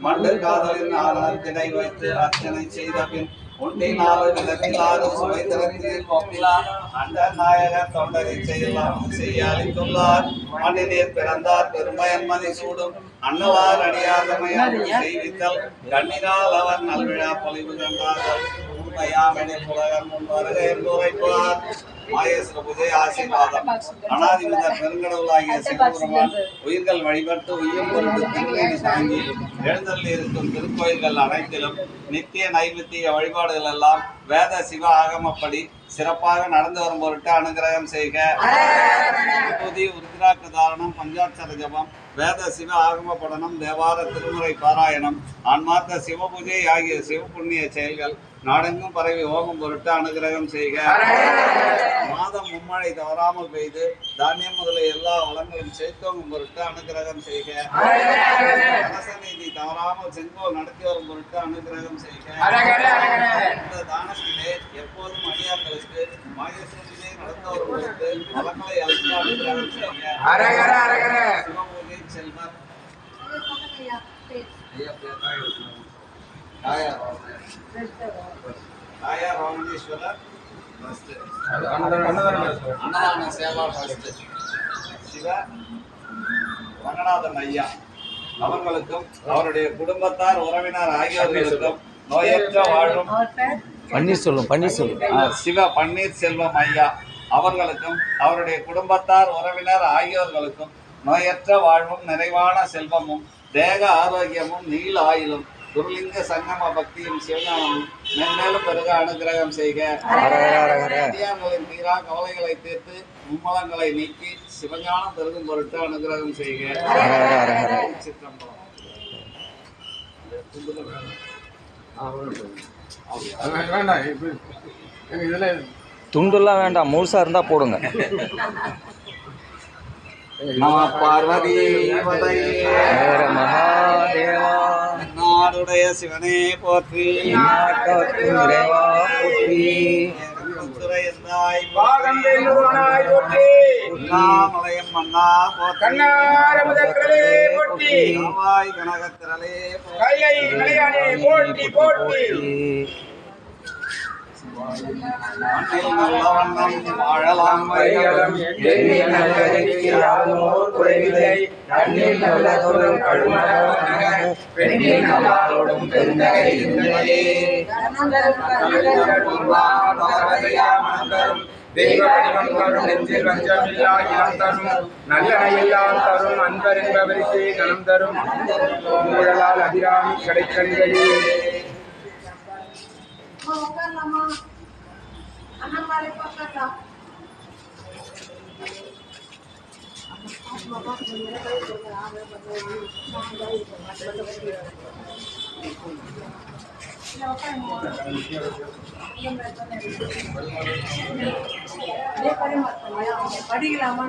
மண்டு காதலின் ஆனத்திடை வைத்து அர்ச்சனை செய்த பின் உண்டினாலு விதத்திலாறு சுவை திறத்தில் கொப்பிலார் அண்ட நாயகர் தொண்டரை செய்யலாம் செய்யாளித்துள்ளார் மண்ணினீர் பிறந்தார் பெருமயன்மதி சூடும் அன்னவார் அடியாதமையால் செய்வித்தல் கண்ணினால் அவர் நல்விழா பொலிவு கண்டார்கள் உண்மையாமெனில் புலகர் முன் வருக என்று உரைப்பார். மாயேஸ்வர பூஜை ஆசீர்வாதம். அனாதிபத பெருங்கடவுளாகிய சிவபெருமான் உயிர்கள் வழிபட்டு உயிர் பொருட்டு திருநீதி தாங்கி எழுந்தருளி இருக்கும் திருக்கோயில்கள் அனைத்திலும் நித்திய நைமித்திய வழிபாடுகள் எல்லாம் வேத சிவ ஆகமப்படி சிறப்பாக நடந்து வரும் பொருட்டு அனுகிரகம் செய்க. உருத்திராட்ச தாரணம், பஞ்சாட்சர ஜபம், வேத சிவ ஆகம படனம், தேவார திருமுறை பாராயணம், ஆன்மார்த்த சிவ பூஜை ஆகிய சிவ புண்ணிய செயல்கள் நாடெங்கும் பரவி ஓகம் பொருட்டு அனுகிரகம் செய்க. மாதம் மும்மழை தவறாமல் பெய்து தானியம் முதலிய எல்லா வளங்களும் சேர்த்தோங்கும் பொருட்டு அனுகிரகம் செய்க. அரசநீதி தவறாமல் செங்கோல் நடத்தி வரும் பொருட்டு அனுகிரகம் செய்க. இந்த தானத்திலே எப்போதும் அடியார்களுக்கு மாயேஸ்வரத்திலே நடத்த வரும் பொருட்டு வளங்களை அளித்து அனுகிரகம் செய்க. சிவபூஜை செல்வர் தாயார் ராமேஸ்வரர் அன்னதான சேவா சிவ ரங்கநாதன் ஐயா அவர்களுக்கும் அவருடைய குடும்பத்தார் உறவினர் ஆகியோர்களுக்கும் நோயற்ற வாழும் பன்னீர்செல்வம் சிவ பன்னீர்செல்வம் ஐயா அவர்களுக்கும் அவருடைய குடும்பத்தார் உறவினர் ஆகியோர்களுக்கும் நோயற்ற வாழ்வும் நிறைவான செல்வமும் தேக ஆரோக்கியமும் நீல ஆயுளும் குருலிங்க சங்கம பக்தியும் சிவஞானமும் மென்மேலும் பெருக அனுகிரகம் செய்க. அடியார்களின் தீரா கவலைகளை தீர்த்து மும்மலங்களை நீக்கி சிவஞானம் பெருகும் பொருட்டு அனுகிரகம் செய்க. துண்டுலாம் வேண்டாம், முழுசா இருந்தா போடுங்க. நம பார்வதி மகாதேவா. நாடுடைய சிவனே போற்றி, இறைவா போற்றி. உண்ணாமலையம் மன்னா போற்றி, கனகத்திரளே போற்றி. வாழலாம் நல்லெல்லாம் தரும் அன்பர் என்பவருக்கு கணம் தரும் ஊழலால் அபிராமி கடைக்கண்களே. படிக்கலாமா?